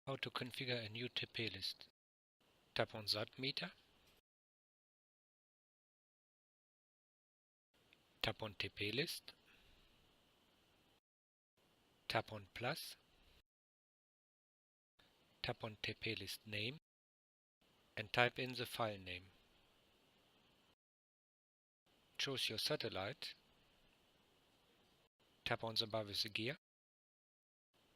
How to configure a new TP list. Tap on ZAT-Meter. Tap on TP list. Tap on plus. Tap on TP list name and type in the file name. Choose your satellite. Tap on the bar with the gear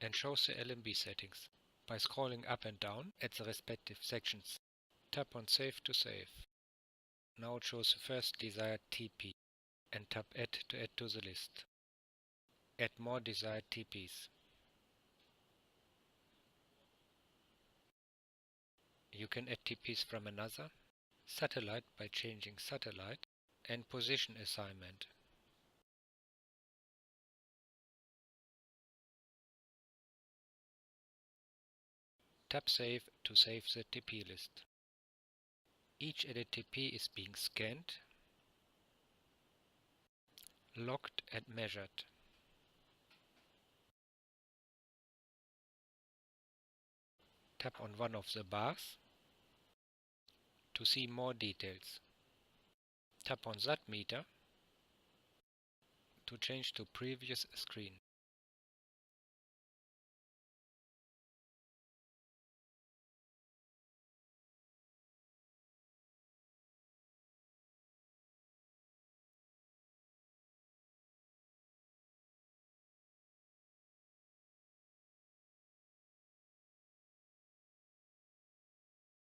and shows the LNB settings by scrolling up and down at the respective sections. Tap on Save to save. Now choose the first desired TP and tap Add to add to the list. Add more desired TPs. You can add TPs from another satellite by changing satellite and position assignment. Tap Save to save the TP list. Each added TP is being scanned, logged and measured. Tap on one of the bars to see more details. Tap on ZAT-Meter to change to previous screen.